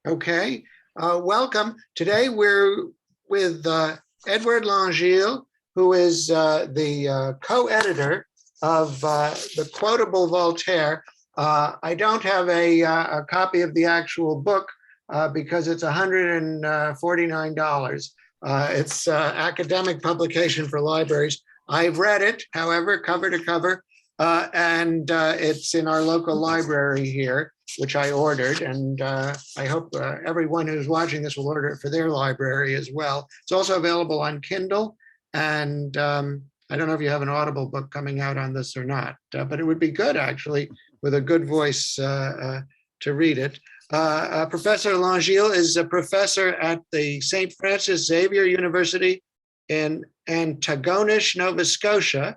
Okay, welcome. Today we're with Edward Langille, who is the co-editor of the Quotable Voltaire. I don't have a copy of the actual book because it's $149. It's academic publication for libraries. I've read it, however, cover to cover, and it's in our local library here, which I ordered, and I hope everyone who's watching this will order it for their library as well. It's also available on Kindle, and I don't know if you have an Audible book coming out on this or not, but it would be good, actually, with a good voice to read it. Professor Langille is a professor at the St. Francis Xavier University in Antigonish, Nova Scotia,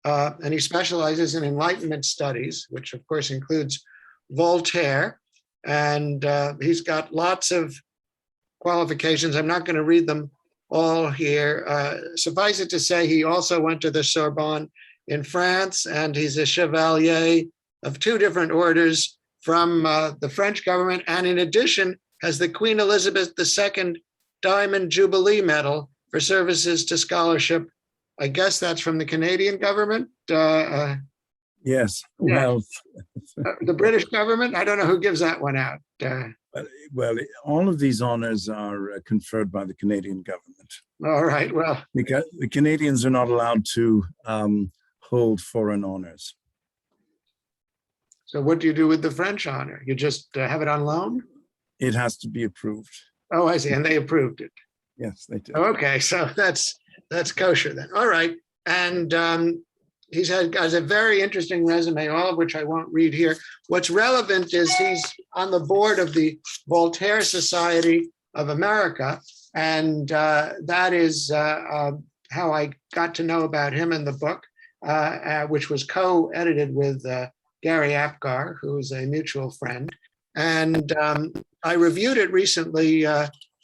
and he specializes in Enlightenment studies, which of course includes Voltaire, and he's got lots of qualifications. I'm not going to read them all here. Suffice it to say, he also went to the Sorbonne in France, and he's a chevalier of 2 different orders from the French government, and in addition has the Queen Elizabeth II Diamond Jubilee Medal for services to scholarship. I guess that's from the Canadian government. Yes. Well, the British government, I don't know who gives that one out. Well, all of these honors are conferred by the Canadian government. All right, well. Because the Canadians are not allowed to hold foreign honors. So what do you do with the French honor? You just have it on loan? It has to be approved. Oh, I see, and they approved it. Yes, they did. Okay, so that's kosher then. All right, and he's has a very interesting resume, all of which I won't read here. What's relevant is he's on the board of the Voltaire Society of America, and that is how I got to know about him in the book, which was co-edited with Gary Apgar, who is a mutual friend. And I reviewed it recently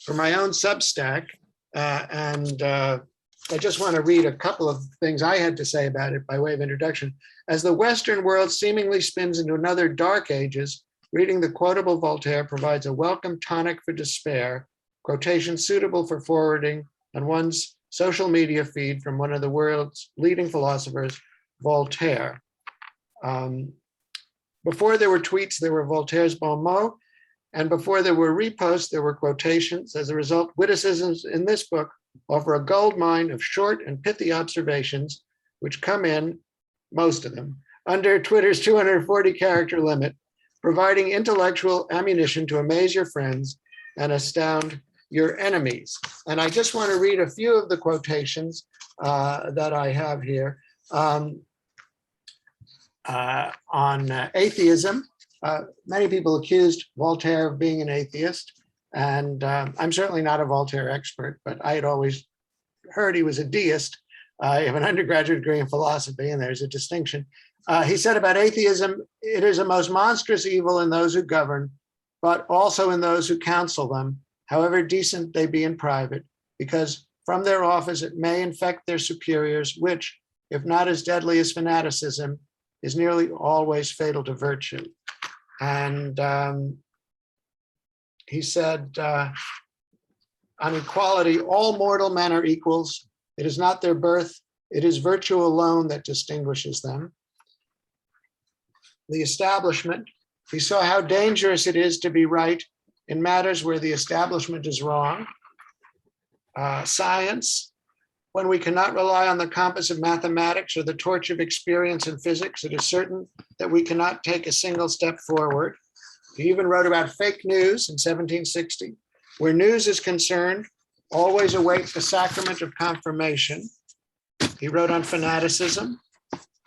for my own Substack, and I just want to read a couple of things I had to say about it by way of introduction. As the Western world seemingly spins into another dark ages, reading the Quotable Voltaire provides a welcome tonic for despair, quotation suitable for forwarding on one's social media feed from one of the world's leading philosophers, Voltaire. Before there were tweets, there were Voltaire's bon mots, and before there were reposts, there were quotations. As a result, witticisms in this book offer a gold mine of short and pithy observations, which come in, most of them, under Twitter's 240 character limit, providing intellectual ammunition to amaze your friends and astound your enemies. And I just want to read a few of the quotations that I have here. On atheism, many people accused Voltaire of being an atheist, and I'm certainly not a Voltaire expert, but I had always heard he was a deist. I have an undergraduate degree in philosophy, and there's a distinction. He said about atheism, it is a most monstrous evil in those who govern, but also in those who counsel them, however decent they be in private, because from their office it may infect their superiors, which, if not as deadly as fanaticism, is nearly always fatal to virtue. And he said, on equality, all mortal men are equals. It is not their birth, it is virtue alone that distinguishes them. The establishment, he saw how dangerous it is to be right in matters where the establishment is wrong. Science, when we cannot rely on the compass of mathematics or the torch of experience in physics, it is certain that we cannot take a single step forward. He even wrote about fake news in 1760. Where news is concerned, always await the sacrament of confirmation. He wrote on fanaticism.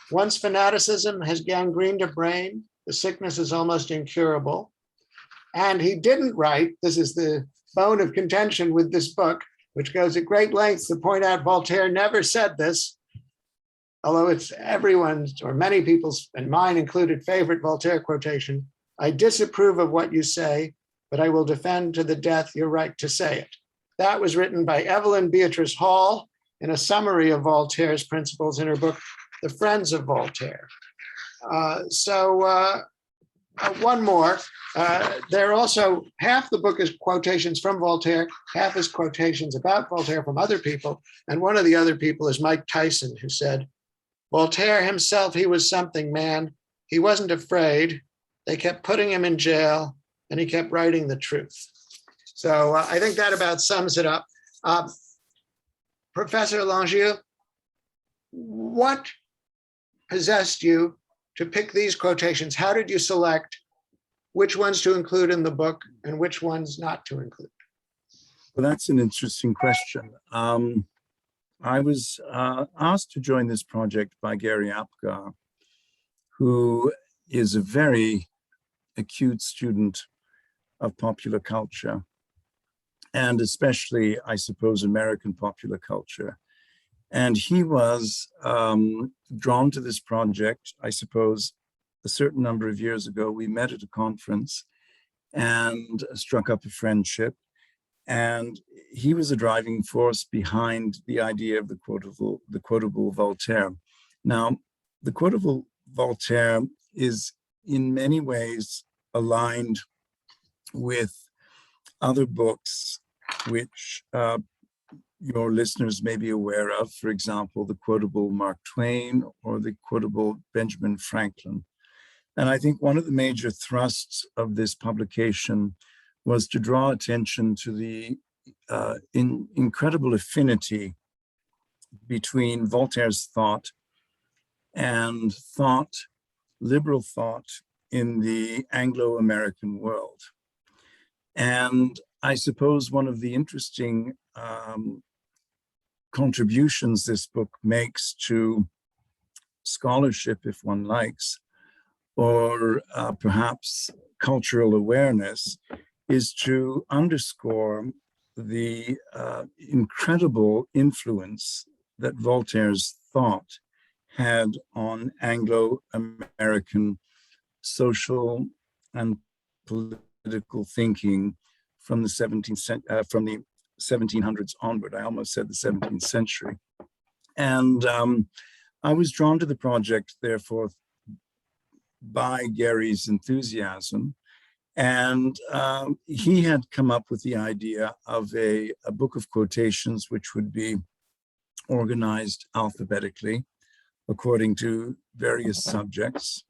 Once fanaticism has gangrened a brain, the sickness is almost incurable. And he didn't write, this is the bone of contention with this book, which goes at great lengths to point out Voltaire never said this, although it's everyone's, or many people's, and mine included, favorite Voltaire quotation: "I disapprove of what you say, but I will defend to the death your right to say it." That was written by Evelyn Beatrice Hall in a summary of Voltaire's principles in her book, The Friends of Voltaire. one more. There are also, half the book is quotations from Voltaire, half is quotations about Voltaire from other people. And one of the other people is Mike Tyson, who said, Voltaire himself, he was something, man. He wasn't afraid. They kept putting him in jail and he kept writing the truth. So I think that about sums it up. Professor Langille, what possessed you to pick these quotations? How did you select which ones to include in the book and which ones not to include? Well, that's an interesting question. I was asked to join this project by Gary Apgar, who is a very acute student of popular culture, and especially, I suppose, American popular culture. And he was drawn to this project, I suppose, a certain number of years ago. We met at a conference and struck up a friendship. And he was a driving force behind the idea of the quotable Voltaire. Now, the quotable Voltaire is in many ways aligned with other books which your listeners may be aware of, for example, the quotable Mark Twain or the quotable Benjamin Franklin. And I think one of the major thrusts of this publication was to draw attention to the incredible affinity between Voltaire's thought and liberal thought in the Anglo-American world. And I suppose one of the interesting contributions this book makes to scholarship, if one likes, or perhaps cultural awareness, is to underscore the incredible influence that Voltaire's thought had on Anglo-American social and political thinking from the 1700s onward. I almost said the 17th century. And I was drawn to the project, therefore, by Gary's enthusiasm. And he had come up with the idea of a book of quotations which would be organized alphabetically according to various subjects.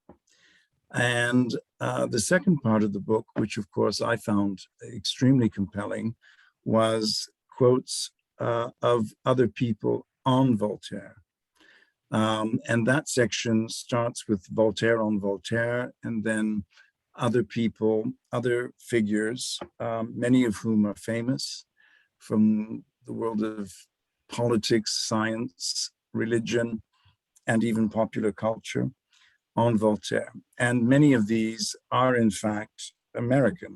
And the second part of the book, which of course I found extremely compelling, was quotes of other people on Voltaire. And that section starts with Voltaire on Voltaire, and then other people, other figures, many of whom are famous from the world of politics, science, religion, and even popular culture, on Voltaire. And many of these are in fact American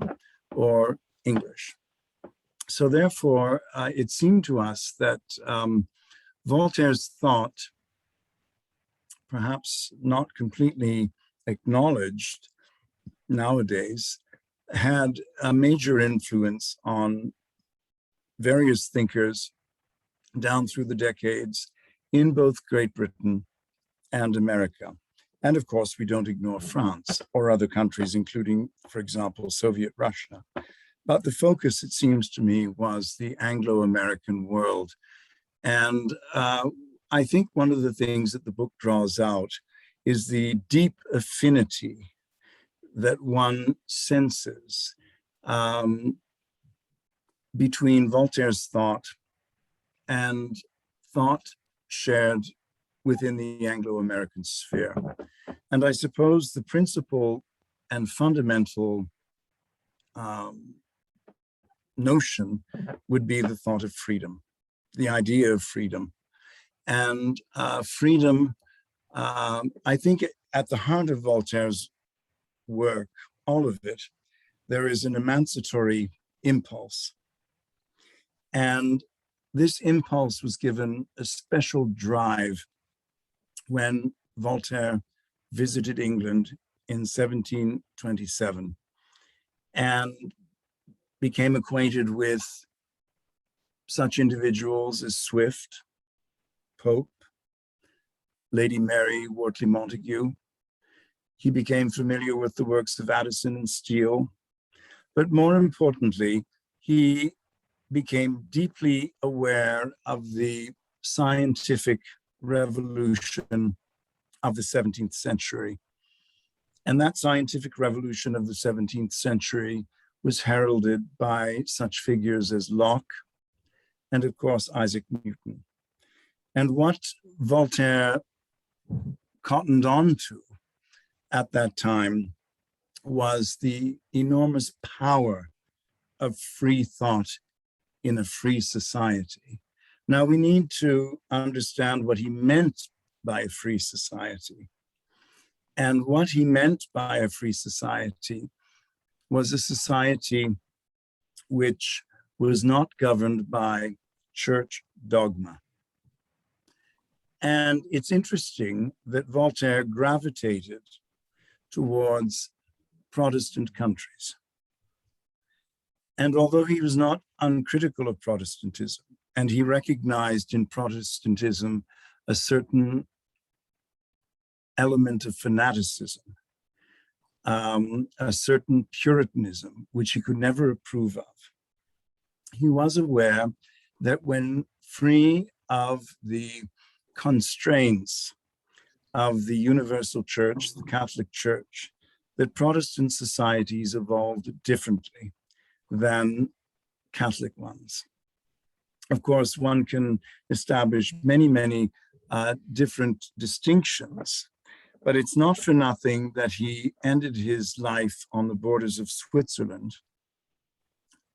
or English. So therefore, it seemed to us that Voltaire's thought, perhaps not completely acknowledged nowadays, had a major influence on various thinkers down through the decades in both Great Britain and America. And of course, we don't ignore France or other countries, including, for example, Soviet Russia. But the focus, it seems to me, was the Anglo-American world. And I think one of the things that the book draws out is the deep affinity that one senses between Voltaire's thought and thought shared within the Anglo-American sphere. And I suppose the principal and fundamental notion would be the thought of freedom, the idea of freedom. And freedom, I think at the heart of Voltaire's work, all of it, there is an emancipatory impulse. And this impulse was given a special drive when Voltaire visited England in 1727 and became acquainted with such individuals as Swift, Pope, Lady Mary Wortley Montagu. He became familiar with the works of Addison and Steele, but more importantly, he became deeply aware of the scientific revolution of the 17th century. And that scientific revolution of the 17th century was heralded by such figures as Locke and, of course, Isaac Newton. And what Voltaire cottoned on to at that time was the enormous power of free thought in a free society. Now, we need to understand what he meant by a free society. And what he meant by a free society was a society which was not governed by church dogma. And it's interesting that Voltaire gravitated towards Protestant countries. And although he was not uncritical of Protestantism, and he recognized in Protestantism a certain element of fanaticism, a certain Puritanism, which he could never approve of, he was aware that when free of the constraints of the universal church, the Catholic Church, that Protestant societies evolved differently than Catholic ones. Of course, one can establish many different distinctions, but it's not for nothing that he ended his life on the borders of Switzerland,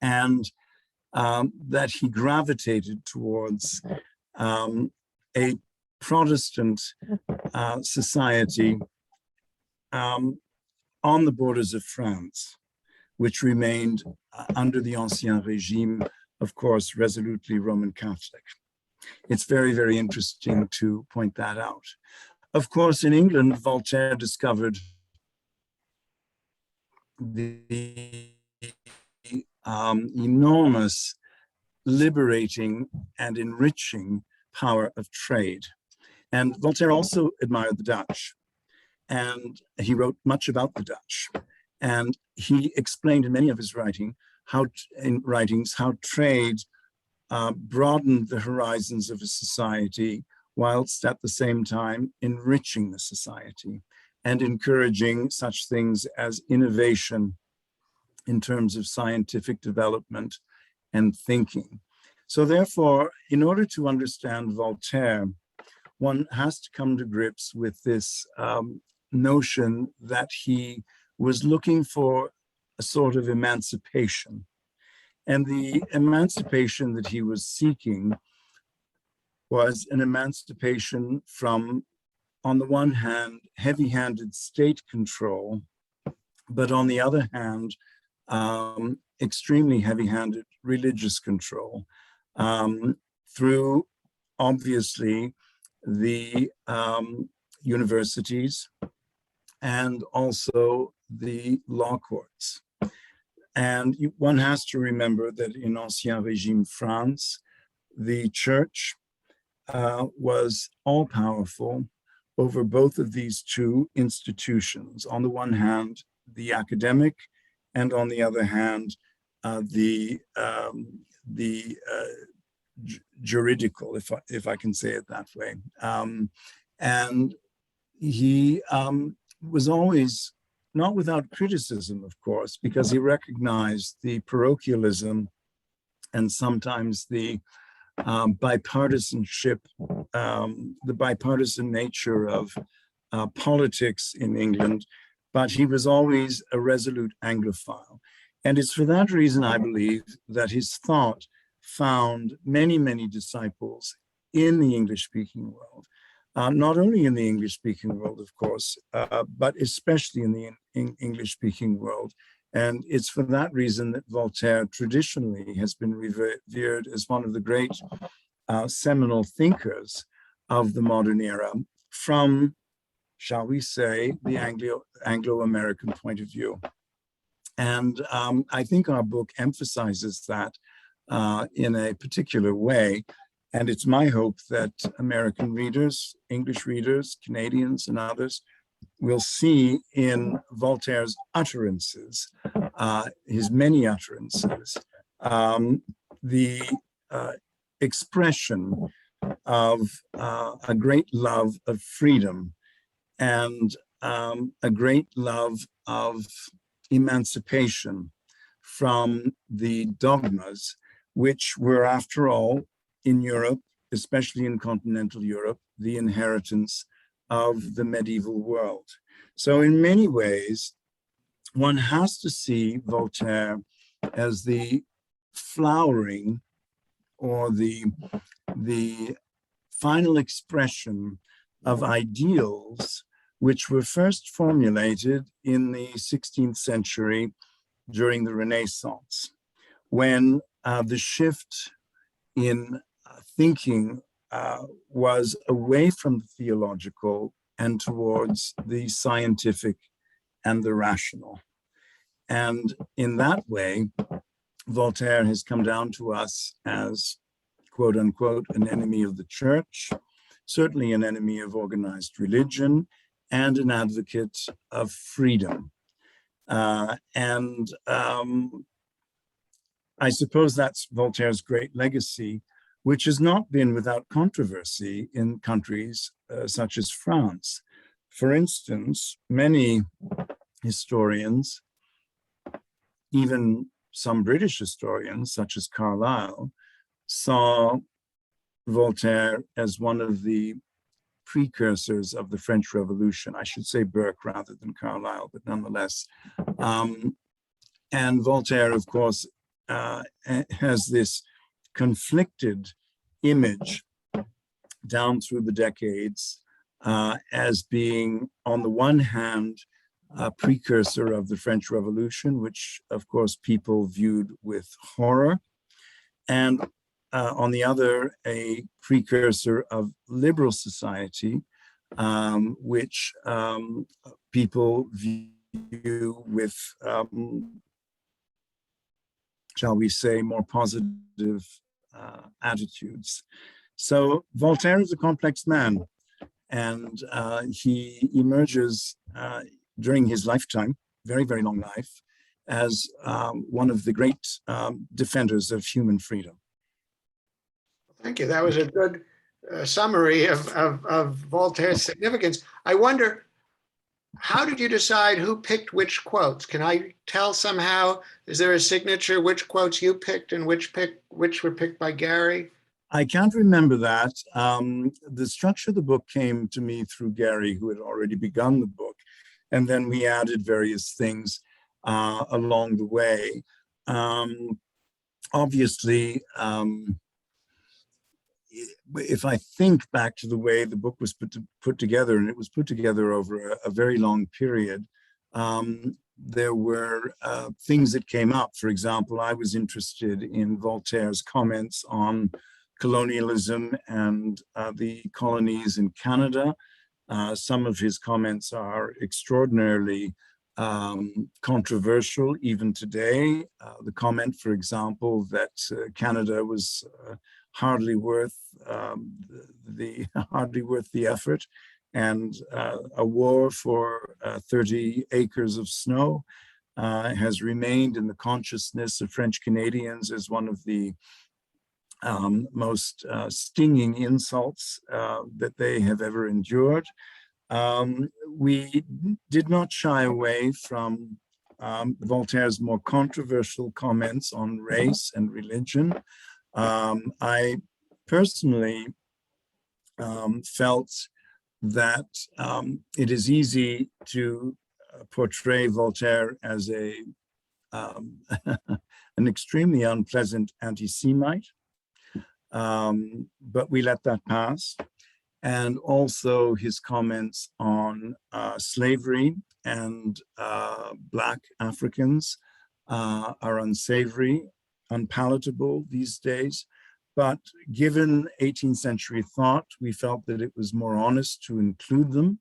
and that he gravitated towards a Protestant society on the borders of France, which remained under the Ancien Regime, of course, resolutely Roman Catholic. It's very interesting to point that out. Of course, in England, Voltaire discovered the enormous liberating and enriching power of trade. And Voltaire also admired the Dutch, and he wrote much about the Dutch. And he explained in many of his writings how trade broadened the horizons of a society, whilst at the same time enriching the society and encouraging such things as innovation in terms of scientific development and thinking. So therefore, in order to understand Voltaire, one has to come to grips with this notion that he was looking for a sort of emancipation. And the emancipation that he was seeking was an emancipation from, on the one hand, heavy-handed state control, but on the other hand, extremely heavy-handed religious control through, obviously, the universities and also the law courts. And one has to remember that in Ancien Regime France, the church was all-powerful over both of these two institutions. On the one hand, the academic, and on the other hand, the juridical, if I can say it that way. And he was always not without criticism, of course, because he recognized the parochialism and sometimes the bipartisanship, the bipartisan nature of politics in England, but he was always a resolute Anglophile. And it's for that reason, I believe, that his thought found many disciples in the English-speaking world. Not only in the English-speaking world, of course, but especially in the English-speaking world. And it's for that reason that Voltaire traditionally has been revered as one of the great seminal thinkers of the modern era from, shall we say, the Anglo-American point of view. And I think our book emphasizes that in a particular way. And it's my hope that American readers, English readers, Canadians and others we'll see in Voltaire's utterances, his many utterances, the expression of a great love of freedom and a great love of emancipation from the dogmas, which were, after all, in Europe, especially in continental Europe, the inheritance of the medieval world. So in many ways, one has to see Voltaire as the flowering or the final expression of ideals which were first formulated in the 16th century during the Renaissance, when the shift in thinking was away from the theological and towards the scientific and the rational. And in that way, Voltaire has come down to us as, quote unquote, an enemy of the church, certainly an enemy of organized religion, and an advocate of freedom. I suppose that's Voltaire's great legacy, which has not been without controversy in countries such as France. For instance, many historians, even some British historians, such as Carlyle, saw Voltaire as one of the precursors of the French Revolution. I should say Burke rather than Carlyle, but nonetheless. And Voltaire, of course, has this conflicted image down through the decades as being, on the one hand, a precursor of the French Revolution, which, of course, people viewed with horror, and on the other, a precursor of liberal society, which people view with, shall we say, more positive attitudes. So Voltaire is a complex man, and he emerges during his lifetime, very, very long life, as one of the great defenders of human freedom. Thank you. That was a good summary of Voltaire's significance. I wonder, how did you decide who picked which quotes? Can I tell somehow? Is there a signature which quotes you picked and which were picked by Gary? I can't remember that. The structure of the book came to me through Gary, who had already begun the book, and then we added various things along the way. Obviously, if I think back to the way the book was put together, and it was put together over a very long period, there were things that came up. For example, I was interested in Voltaire's comments on colonialism and the colonies in Canada. Some of his comments are extraordinarily controversial even today. The comment, for example, that Canada was hardly worth the effort, and a war for 30 acres of snow has remained in the consciousness of French Canadians as one of the most stinging insults that they have ever endured. We did not shy away from Voltaire's more controversial comments on race and religion. I personally felt that it is easy to portray Voltaire as an extremely unpleasant anti-Semite, but we let that pass. And also his comments on slavery and Black Africans are unsavory, unpalatable these days. But given 18th century thought, we felt that it was more honest to include them,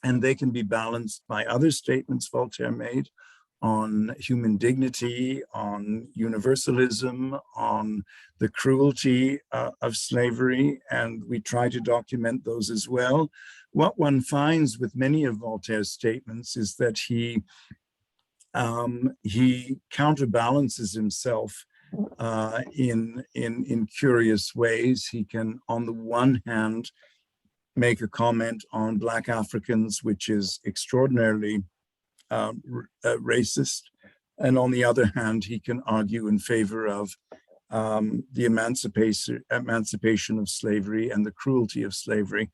and they can be balanced by other statements Voltaire made on human dignity, on universalism, on the cruelty of slavery, and we try to document those as well. What one finds with many of Voltaire's statements is that he counterbalances himself in curious ways. He can, on the one hand, make a comment on Black Africans, which is extraordinarily racist, and on the other hand, he can argue in favor of the emancipation of slavery and the cruelty of slavery,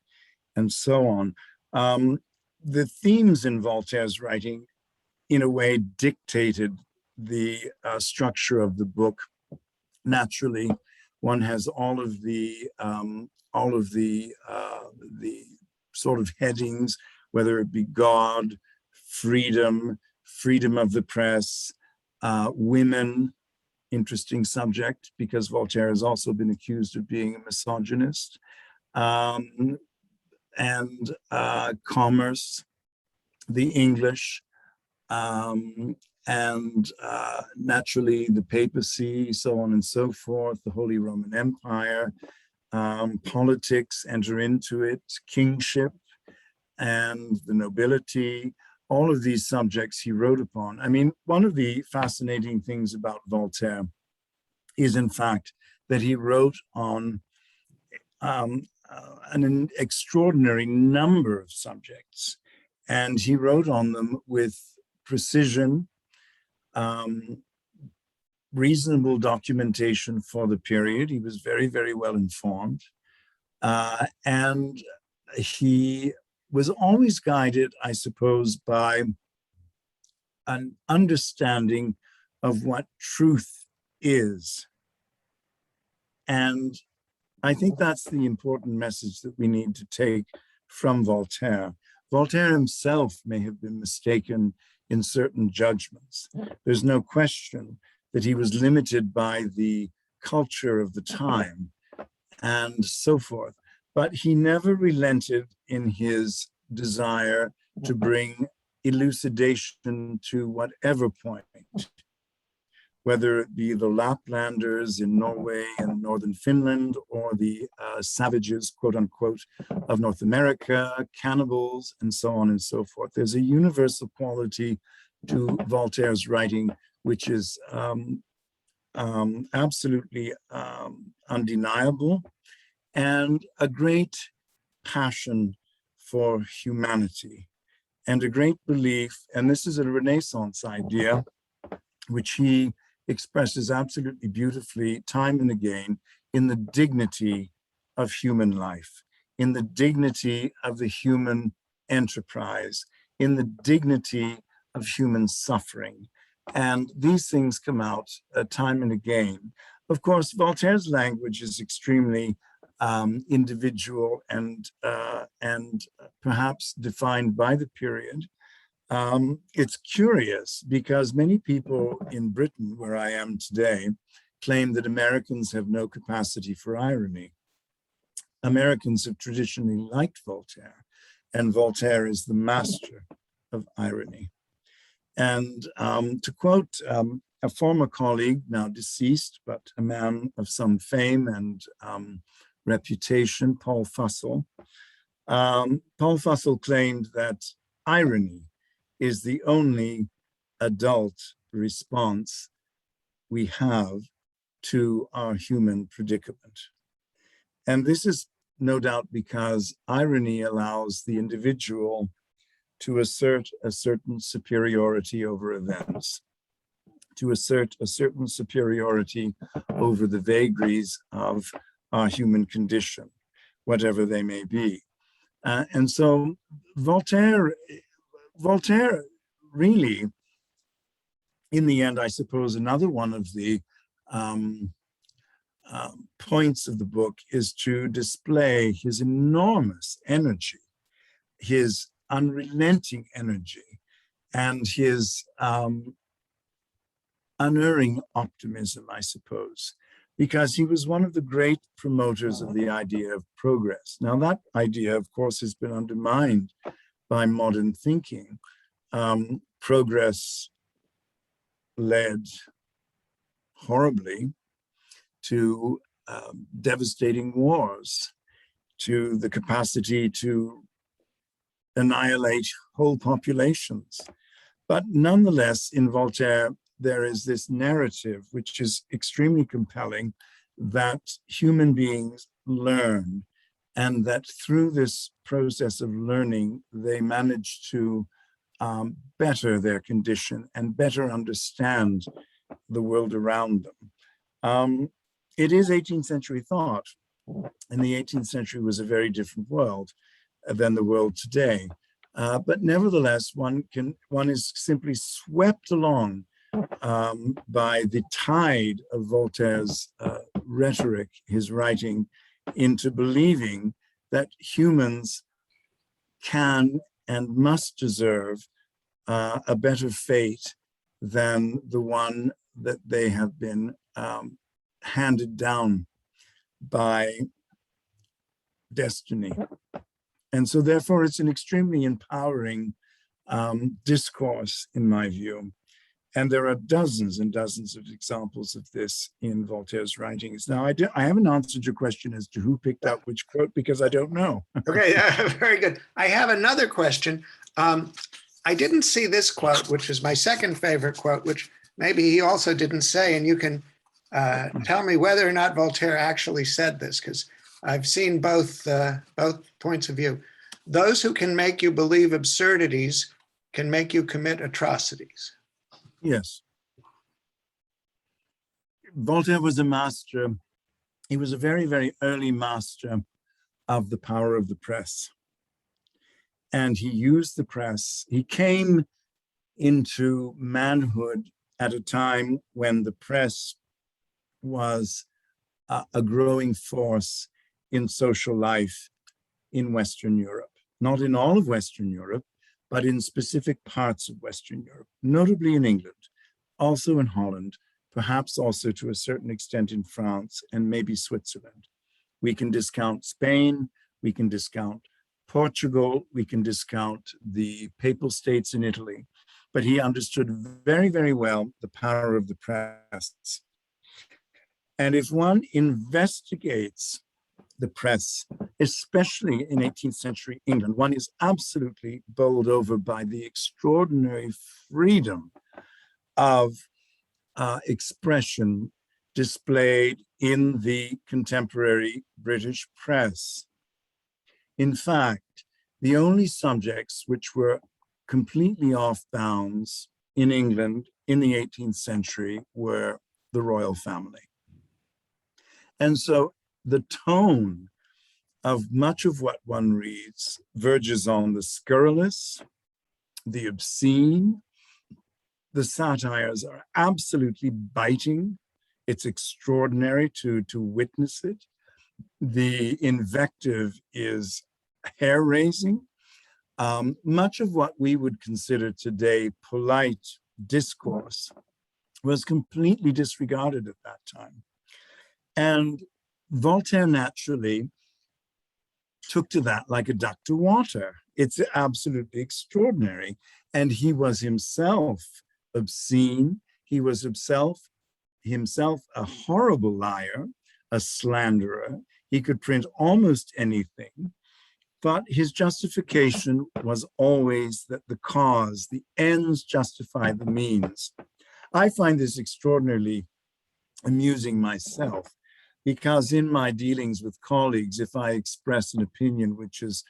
and so on. The themes in Voltaire's writing, in a way, dictated the structure of the book. Naturally, one has all of the sort of headings, whether it be God, freedom, freedom of the press, women, interesting subject, because Voltaire has also been accused of being a misogynist, and commerce, the English, and naturally the papacy, so on and so forth, the Holy Roman Empire, politics enter into it, kingship, and the nobility. All of these subjects he wrote upon. I mean, one of the fascinating things about Voltaire is, in fact, that he wrote on an extraordinary number of subjects, and he wrote on them with precision, reasonable documentation for the period. He was very, very well informed, and he was always guided, I suppose, by an understanding of what truth is. And I think that's the important message that we need to take from Voltaire. Voltaire himself may have been mistaken in certain judgments. There's no question that he was limited by the culture of the time and so forth. But he never relented in his desire to bring elucidation to whatever point, whether it be the Laplanders in Norway and northern Finland, or the savages, quote unquote, of North America, cannibals, and so on and so forth. There's a universal quality to Voltaire's writing, which is absolutely undeniable, and a great passion for humanity, and a great belief, and this is a Renaissance idea, which he expresses absolutely beautifully time and again, in the dignity of human life, in the dignity of the human enterprise, in the dignity of human suffering. And these things come out time and again. Of course, Voltaire's language is extremely individual and perhaps defined by the period. It's curious because many people in Britain, where I am today, claim that Americans have no capacity for irony. Americans have traditionally liked Voltaire, and Voltaire is the master of irony. And to quote a former colleague, now deceased, but a man of some fame and reputation, Paul Fussell. Paul Fussell claimed that irony is the only adult response we have to our human predicament. And this is no doubt because irony allows the individual to assert a certain superiority over events, to assert a certain superiority over the vagaries of our human condition, whatever they may be. And so Voltaire really, in the end, I suppose another one of the points of the book is to display his enormous energy, his unrelenting energy, and his unerring optimism, I suppose, because he was one of the great promoters of the idea of progress. Now, that idea, of course, has been undermined by modern thinking. Progress led horribly to devastating wars, to the capacity to annihilate whole populations. But nonetheless, in Voltaire, there is this narrative which is extremely compelling, that human beings learn, and that through this process of learning, they manage to better their condition and better understand the world around them. It is 18th century thought, and the 18th century was a very different world than the world today. But nevertheless, one is simply swept along by the tide of Voltaire's rhetoric, his writing, into believing that humans can and must deserve a better fate than the one that they have been handed down by destiny. And so therefore it's an extremely empowering discourse, in my view. And there are dozens and dozens of examples of this in Voltaire's writings. Now, I haven't answered your question as to who picked out which quote, because I don't know. Okay, very good. I have another question. I didn't see this quote, which is my second favorite quote, which maybe he also didn't say, and you can tell me whether or not Voltaire actually said this, because I've seen both points of view. Those who can make you believe absurdities can make you commit atrocities. Yes. Voltaire was a master. He was a very, very early master of the power of the press. And he used the press. He came into manhood at a time when the press was a growing force in social life in Western Europe. Not in all of Western Europe, but in specific parts of Western Europe, notably in England, also in Holland, perhaps also to a certain extent in France and maybe Switzerland. We can discount Spain, we can discount Portugal, we can discount the Papal States in Italy, but he understood very, very well the power of the press. And if one investigates the press, especially in 18th century England, one is absolutely bowled over by the extraordinary freedom of expression displayed in the contemporary British press. In fact, the only subjects which were completely off bounds in England in the 18th century were the royal family. And so the tone of much of what one reads verges on the scurrilous, the obscene. The satires are absolutely biting. It's extraordinary to witness it. The invective is hair-raising. Much of what we would consider today polite discourse was completely disregarded at that time. And Voltaire naturally took to that like a duck to water. It's absolutely extraordinary. And he was himself obscene. He was himself a horrible liar, a slanderer. He could print almost anything, but his justification was always that the cause, the ends justify the means. I find this extraordinarily amusing myself, because in my dealings with colleagues, if I express an opinion which is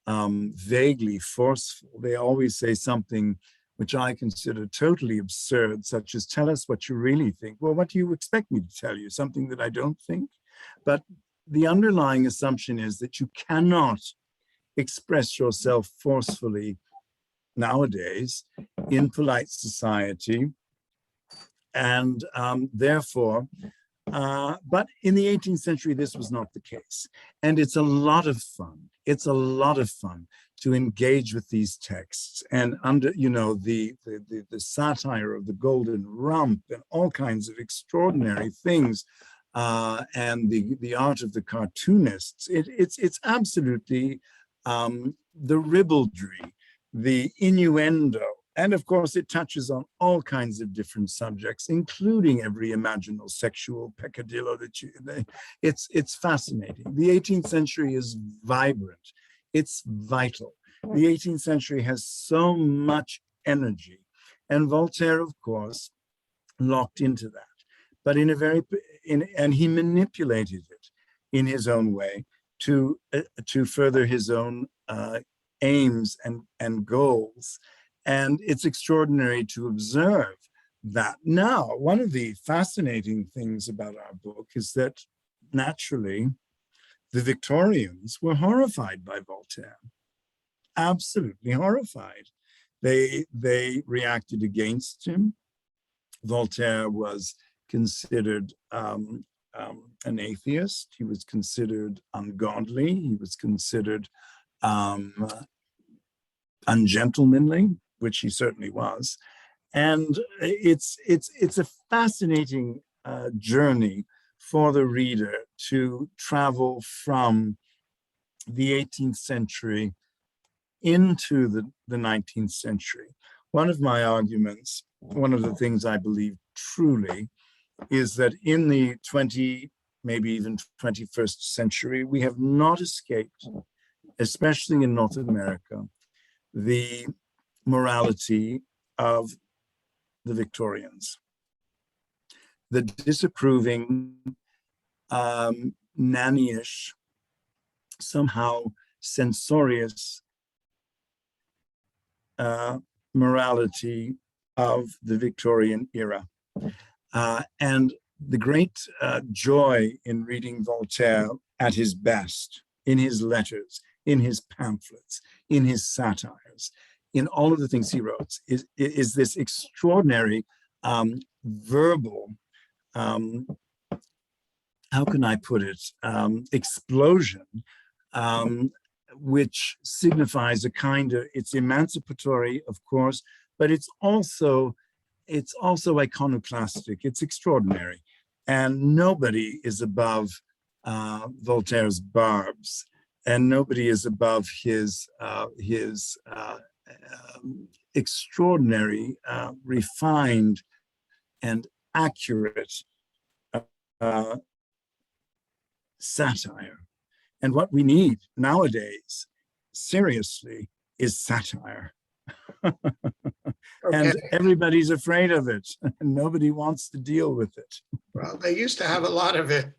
vaguely forceful, they always say something which I consider totally absurd, such as, tell us what you really think. Well, what do you expect me to tell you? Something that I don't think? But the underlying assumption is that you cannot express yourself forcefully nowadays in polite society. And therefore, but in the 18th century, this was not the case. And it's a lot of fun. It's a lot of fun to engage with these texts and under, you know, the satire of the golden rump and all kinds of extraordinary things, and the art of the cartoonists. It's absolutely the ribaldry, the innuendo, and of course, it touches on all kinds of different subjects, including every imaginable sexual peccadillo it's fascinating. The 18th century is vibrant. It's vital. The 18th century has so much energy. And Voltaire, of course, locked into that. But and he manipulated it in his own way to further his own aims and goals. And it's extraordinary to observe that. Now, one of the fascinating things about our book is that naturally, the Victorians were horrified by Voltaire, absolutely horrified. They reacted against him. Voltaire was considered an atheist. He was considered ungodly. He was considered ungentlemanly, which he certainly was. And it's a fascinating journey for the reader to travel from the 18th century into the 19th century. One of my arguments, one of the things I believe truly, is that in the 20th, maybe even 21st century, we have not escaped, especially in North America, the morality of the Victorians. The disapproving, nannyish, somehow censorious morality of the Victorian era. And the great joy in reading Voltaire at his best, in his letters, in his pamphlets, in his satires, in all of the things he wrote, is this extraordinary verbal, how can I put it, explosion, which signifies a kind of, it's emancipatory, of course, but it's also iconoclastic. It's extraordinary. And nobody is above Voltaire's barbs, and nobody is above his extraordinary, refined, and accurate satire. And what we need nowadays, seriously, is satire. And everybody's afraid of it. Nobody wants to deal with it. Well, they used to have a lot of it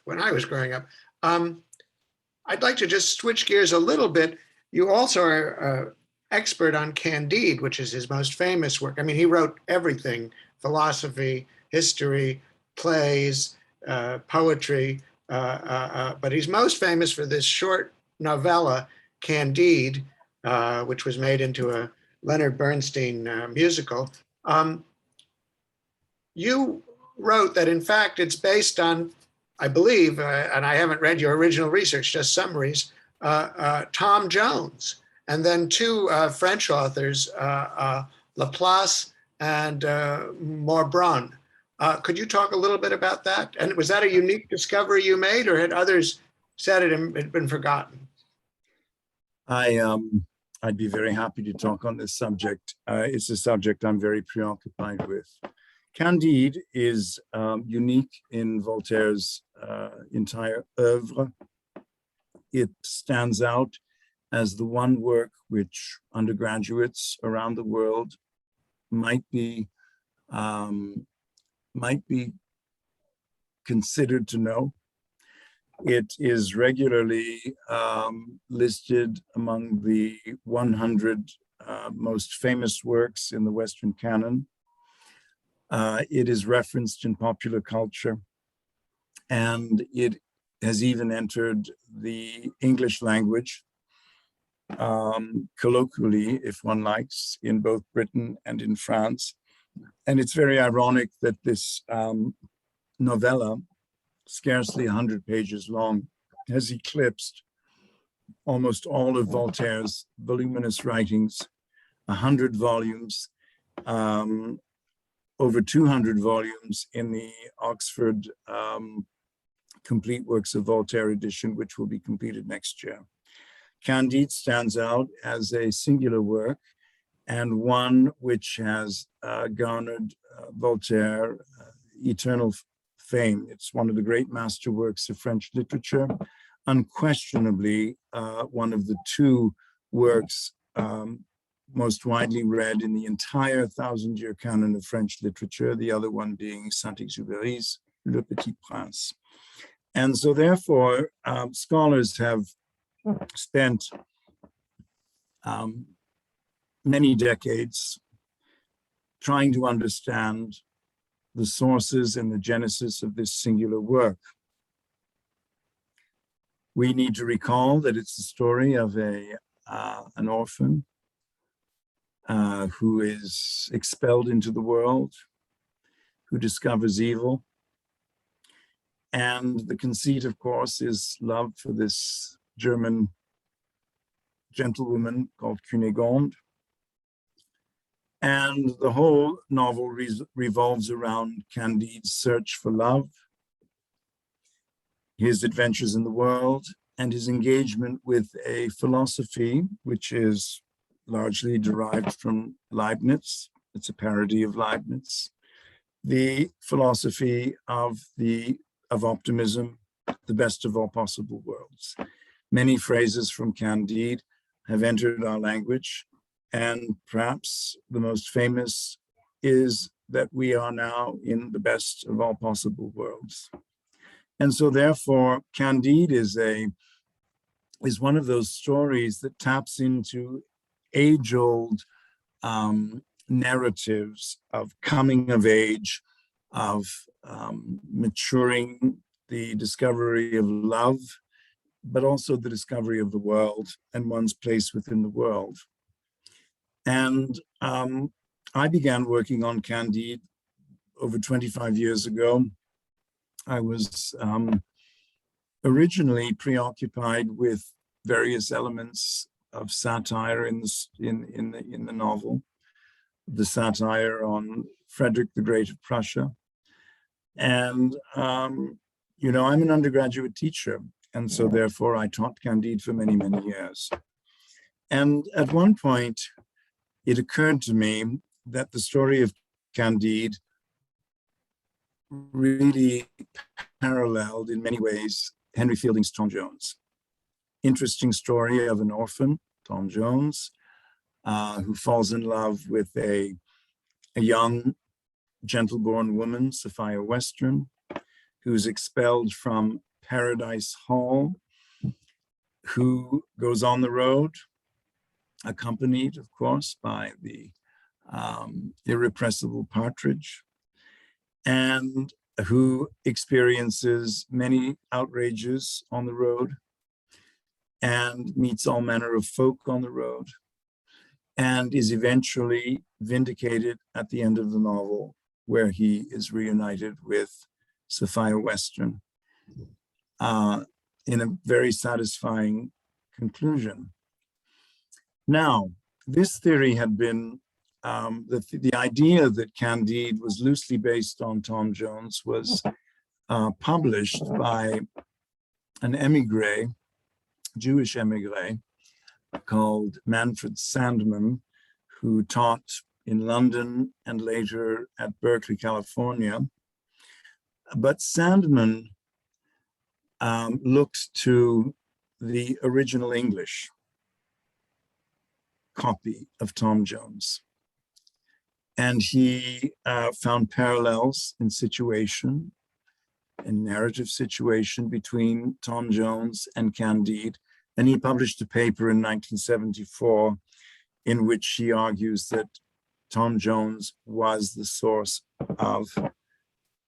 when I was growing up. I'd like to just switch gears a little bit. You also are an expert on Candide, which is his most famous work. I mean, he wrote everything: philosophy, history, plays, poetry, but he's most famous for this short novella, Candide, which was made into a Leonard Bernstein musical. You wrote that, in fact, it's based on, I believe, and I haven't read your original research, just summaries, Tom Jones, and then two French authors, Laplace and Morbrun. Could you talk a little bit about that? And was that a unique discovery you made, or had others said it and had been forgotten? I'd be very happy to talk on this subject. It's a subject I'm very preoccupied with. Candide is unique in Voltaire's entire oeuvre. It stands out as the one work which undergraduates around the world might be considered to know. It is regularly listed among the 100 most famous works in the Western canon. It is referenced in popular culture, and it has even entered the English language, colloquially, if one likes, in both Britain and in France. And it's very ironic that this novella, scarcely 100 pages long, has eclipsed almost all of Voltaire's voluminous writings, 100 volumes, over 200 volumes in the Oxford Complete Works of Voltaire edition, which will be completed next year. Candide stands out as a singular work and one which has garnered Voltaire eternal fame. It's one of the great masterworks of French literature, unquestionably one of the two works most widely read in the entire 1,000-year canon of French literature, the other one being Saint-Exupéry's Le Petit Prince. And so therefore, scholars have spent many decades trying to understand the sources and the genesis of this singular work. We need to recall that it's the story of an orphan who is expelled into the world, who discovers evil. And the conceit, of course, is love for this German gentlewoman called Cunégonde. And the whole novel revolves around Candide's search for love, his adventures in the world, and his engagement with a philosophy which is largely derived from Leibniz. It's a parody of Leibniz. The philosophy of optimism, the best of all possible worlds. Many phrases from Candide have entered our language, and perhaps the most famous is that we are now in the best of all possible worlds. And so therefore, Candide is one of those stories that taps into age-old narratives of coming of age, of maturing, the discovery of love, but also the discovery of the world and one's place within the world. And I began working on Candide over 25 years ago. I was originally preoccupied with various elements of satire in the novel, the satire on Frederick the Great of Prussia. And, you know, I'm an undergraduate teacher, and so therefore I taught Candide for many, many years. And at one point, it occurred to me that the story of Candide really paralleled in many ways Henry Fielding's Tom Jones. Interesting story of an orphan, Tom Jones, who falls in love with a young, gentle-born woman, Sophia Western, who's expelled from Paradise Hall, who goes on the road, accompanied, of course, by the irrepressible Partridge, and who experiences many outrages on the road and meets all manner of folk on the road, and is eventually vindicated at the end of the novel, where he is reunited with Sophia Western in a very satisfying conclusion. Now, this theory had been, the idea that Candide was loosely based on Tom Jones was published by an émigré, Jewish émigré, called Manfred Sandman, who taught in London and later at Berkeley, California. But Sandman looked to the original English copy of Tom Jones. And he found parallels in situation, in narrative situation between Tom Jones and Candide. And he published a paper in 1974 in which he argues that Tom Jones was the source of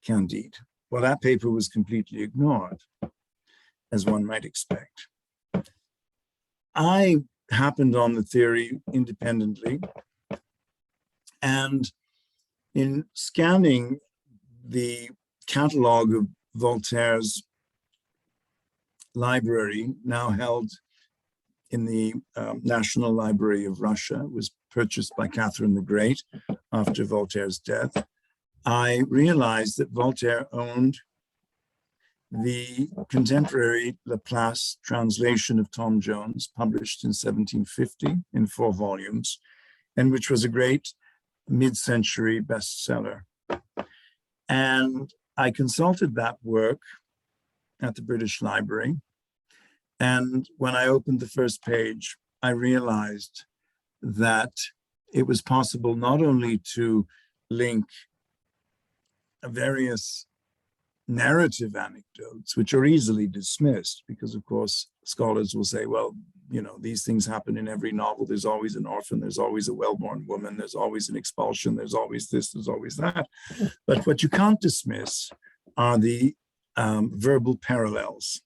Candide. Well, that paper was completely ignored, as one might expect. I happened on the theory independently, and in scanning the catalog of Voltaire's library, now held in the National Library of Russia, was purchased by Catherine the Great after Voltaire's death, I realized that Voltaire owned the contemporary Laplace translation of Tom Jones, published in 1750 in 4 volumes, and which was a great mid-century bestseller. And I consulted that work at the British Library. And when I opened the first page, I realized that it was possible not only to link various narrative anecdotes, which are easily dismissed, because of course scholars will say, well, you know, these things happen in every novel. There's always an orphan, there's always a well-born woman, there's always an expulsion, there's always this, there's always that. But what you can't dismiss are the verbal parallels.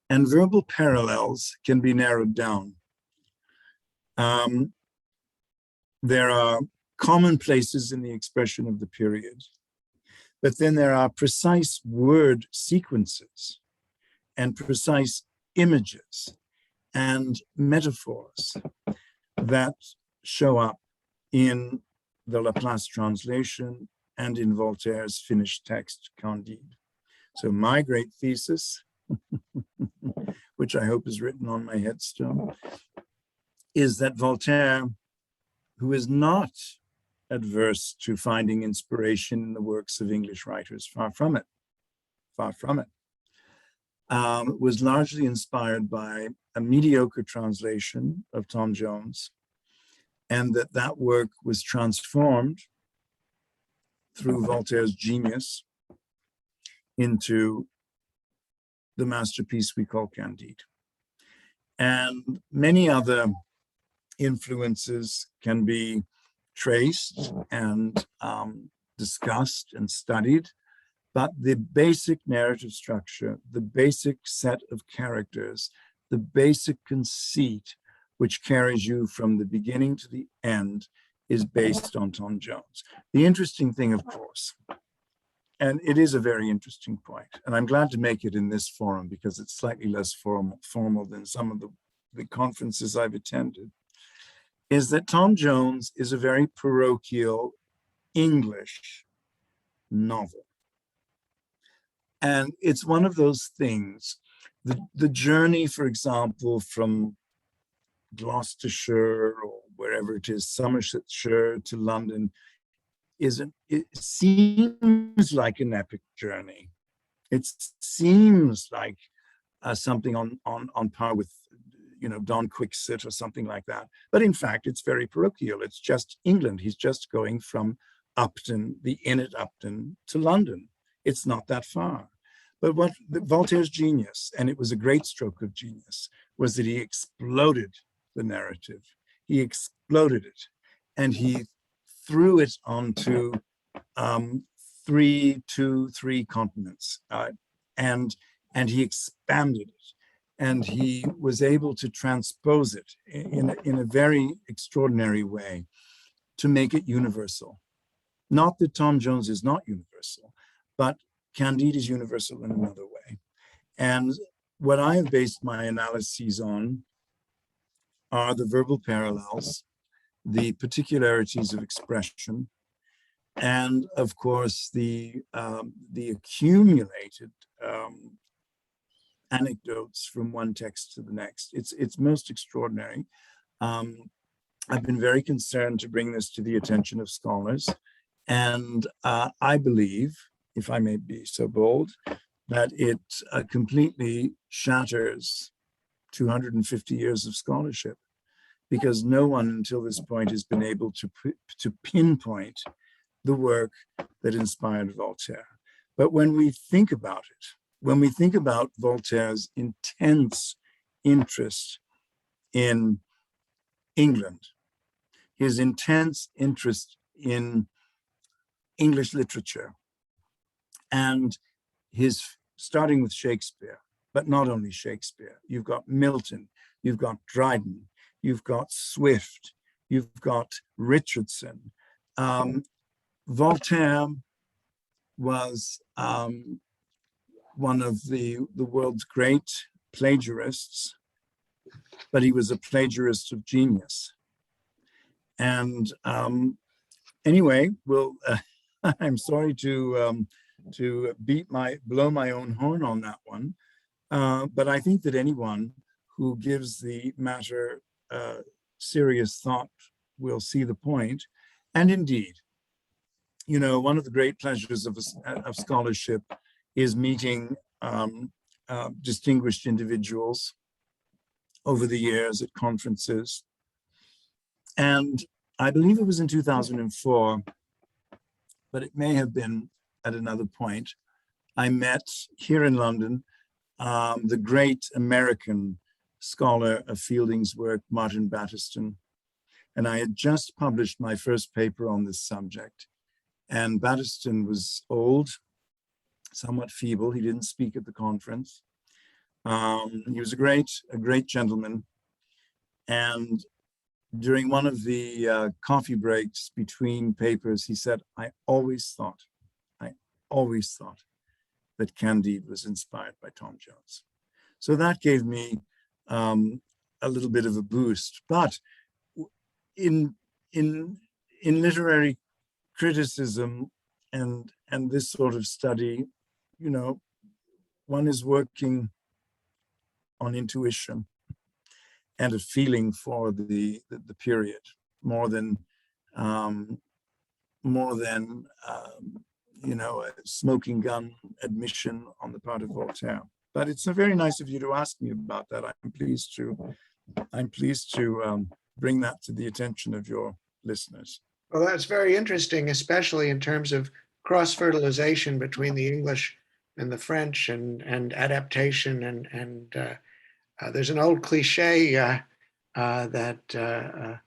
And verbal parallels can be narrowed down. There are commonplaces in the expression of the period, but then there are precise word sequences and precise images and metaphors that show up in the Laplace translation and in Voltaire's finished text, Candide. So my great thesis, which I hope is written on my headstone, is that Voltaire, who is not adverse to finding inspiration in the works of English writers, far from it, was largely inspired by a mediocre translation of Tom Jones, and that work was transformed through Voltaire's genius into the masterpiece we call Candide. And many other influences can be traced and discussed and studied, but the basic narrative structure, the basic set of characters, the basic conceit which carries you from the beginning to the end is based on Tom Jones. The interesting thing, of course, and it is a very interesting point, and I'm glad to make it in this forum because it's slightly less formal than some of the conferences I've attended, is that Tom Jones is a very parochial English novel. And it's one of those things, the journey, for example, from Gloucestershire or wherever it is, Somersetshire to London, it seems like an epic journey. It seems like something on par with, you know, Don Quixote or something like that. But in fact, it's very parochial. It's just England. He's just going from Upton, the inn at Upton, to London. It's not that far. But what Voltaire's genius, and it was a great stroke of genius, was that he exploded the narrative. He exploded it, and he threw it onto three continents, and he expanded it, and he was able to transpose it in a very extraordinary way to make it universal. Not that Tom Jones is not universal, but Candide is universal in another way. And what I have based my analyses on are the verbal parallels, the particularities of expression, and of course the accumulated anecdotes from one text to the next. It's most extraordinary. I've been very concerned to bring this to the attention of scholars, and I believe, if I may be so bold, that it completely shatters 250 years of scholarship, because no one until this point has been able to pinpoint the work that inspired Voltaire. But when we think about it, when we think about Voltaire's intense interest in England, his intense interest in English literature, and his starting with Shakespeare, but not only Shakespeare. You've got Milton, you've got Dryden, you've got Swift, you've got Richardson. Voltaire was one of the world's great plagiarists, but he was a plagiarist of genius. And anyway, I'm sorry to blow my own horn on that one. But I think that anyone who gives the matter serious thought will see the point. And indeed, you know, one of the great pleasures of scholarship is meeting distinguished individuals over the years at conferences. And I believe it was in 2004, but it may have been at another point, I met here in London the great American scholar of Fielding's work, Martin Battiston. And I had just published my first paper on this subject. And Battiston was old, somewhat feeble. He didn't speak at the conference. He was a great gentleman. And during one of the coffee breaks between papers, he said, I always thought that Candide was inspired by Tom Jones. So that gave me a little bit of a boost. But in literary criticism and this sort of study, you know, one is working on intuition and a feeling for the period more than you know, a smoking gun admission on the part of Voltaire. But it's very nice of you to ask me about that. I'm pleased to bring that to the attention of your listeners. Well, that's very interesting, especially in terms of cross-fertilization between the English and the French and adaptation. And there's an old cliche that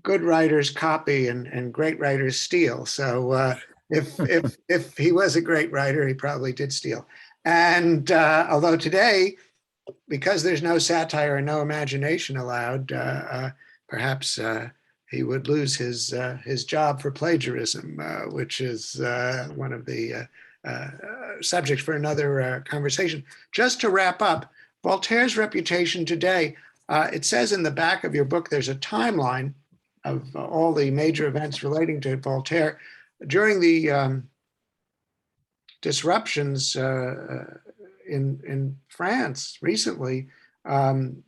good writers copy and great writers steal. So if he was a great writer, he probably did steal. And although today, because there's no satire and no imagination allowed, perhaps he would lose his job for plagiarism, which is one of the subjects for another conversation. Just to wrap up, Voltaire's reputation today, it says in the back of your book, there's a timeline of all the major events relating to Voltaire. During the disruptions in France recently, and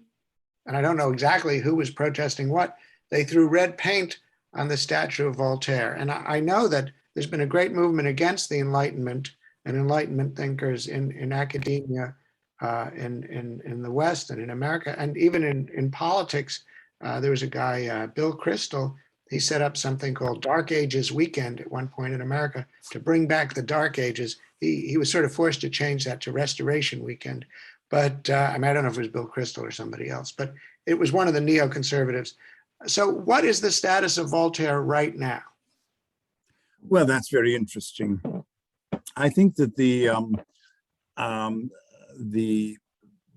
I don't know exactly who was protesting what, they threw red paint on the statue of Voltaire. And I know that there's been a great movement against the Enlightenment and Enlightenment thinkers in academia in the West and in America, and even in politics. There was a guy, Bill Kristol, he set up something called Dark Ages Weekend at one point in America to bring back the Dark Ages. He was sort of forced to change that to Restoration Weekend. But I mean, I don't know if it was Bill Kristol or somebody else, but it was one of the neoconservatives. So what is the status of Voltaire right now? Well, that's very interesting. I think that the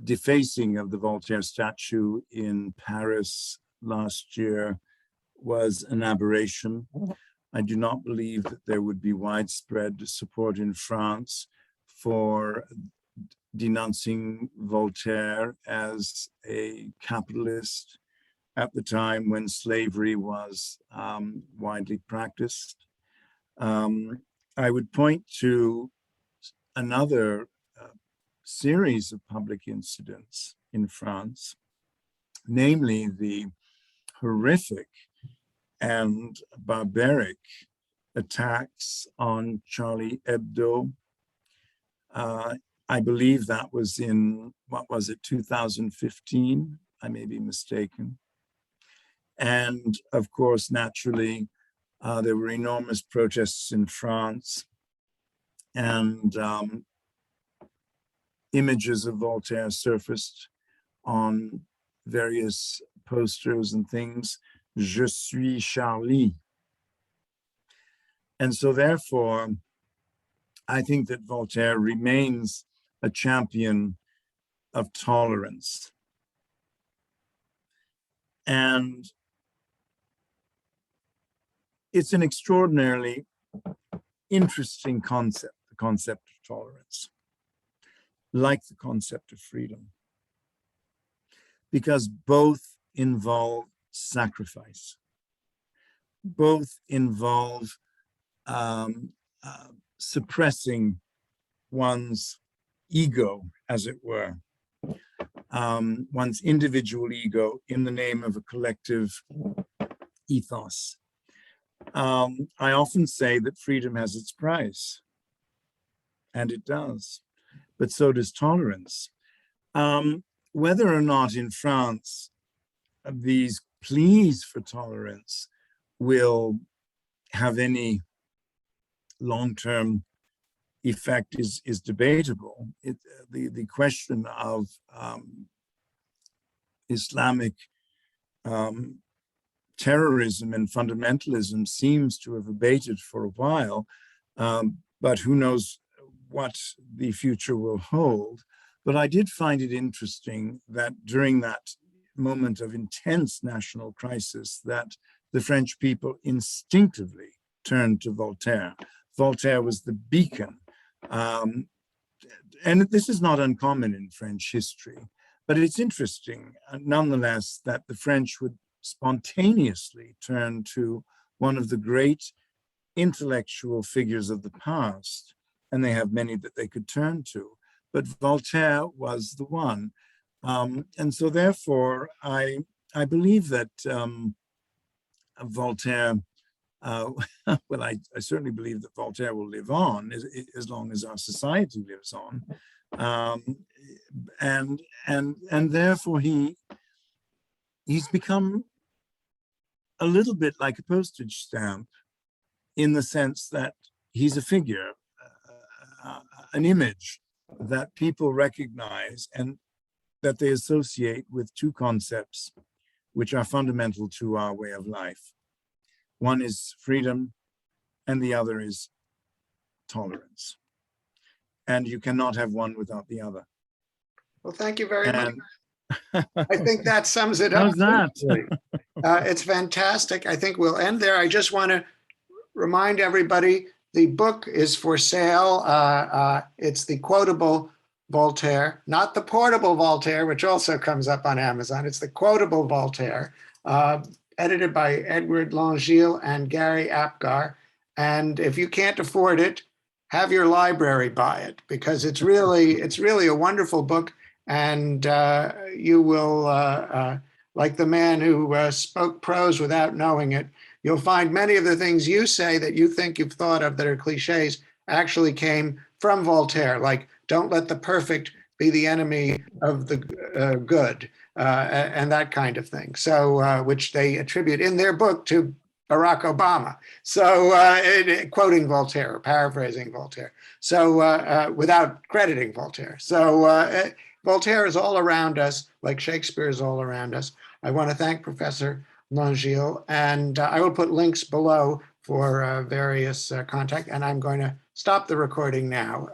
defacing of the Voltaire statue in Paris last year was an aberration. I do not believe that there would be widespread support in France for denouncing Voltaire as a capitalist at the time when slavery was widely practiced. I would point to another series of public incidents in France, namely the horrific and barbaric attacks on Charlie Hebdo. I believe that was in, 2015? I may be mistaken. And of course, naturally, there were enormous protests in France, and images of Voltaire surfaced on various posters and things. Je suis Charlie. And so therefore, I think that Voltaire remains a champion of tolerance. And it's an extraordinarily interesting concept, the concept of tolerance, like the concept of freedom, because both involve sacrifice, both involve suppressing one's ego, as it were, one's individual ego in the name of a collective ethos. I often say that freedom has its price, and it does, but so does tolerance. Whether or not in France these pleas for tolerance will have any long-term effect is debatable. The question of Islamic terrorism and fundamentalism seems to have abated for a while, but who knows what the future will hold. But I did find it interesting that during that moment of intense national crisis, that the French people instinctively turned to Voltaire. Voltaire was the beacon. And this is not uncommon in French history, but it's interesting, nonetheless, that the French would spontaneously turn to one of the great intellectual figures of the past, and they have many that they could turn to, but Voltaire was the one. And so therefore, I believe that Voltaire, well, I certainly believe that Voltaire will live on as long as our society lives on. And therefore he's become a little bit like a postage stamp in the sense that he's a figure, an image that people recognize and that they associate with two concepts which are fundamental to our way of life. One is freedom and the other is tolerance. And you cannot have one without the other. Well, thank you very much. I think that sums it up. How's that? It's fantastic. I think we'll end there. I just want to remind everybody, the book is for sale. It's the Quotable Voltaire, not the Portable Voltaire, which also comes up on Amazon. It's the Quotable Voltaire, edited by Edward Langille and Gary Apgar. And if you can't afford it, have your library buy it, because it's really a wonderful book. And you will, like the man who spoke prose without knowing it, you'll find many of the things you say that you think you've thought of that are cliches actually came from Voltaire, like don't let the perfect be the enemy of the good, and that kind of thing. So, which they attribute in their book to Barack Obama. So quoting Voltaire, or paraphrasing Voltaire. So without crediting Voltaire. So Voltaire is all around us, like Shakespeare is all around us. I want to thank Professor Langille, and I will put links below for various contact, and I'm going to stop the recording now.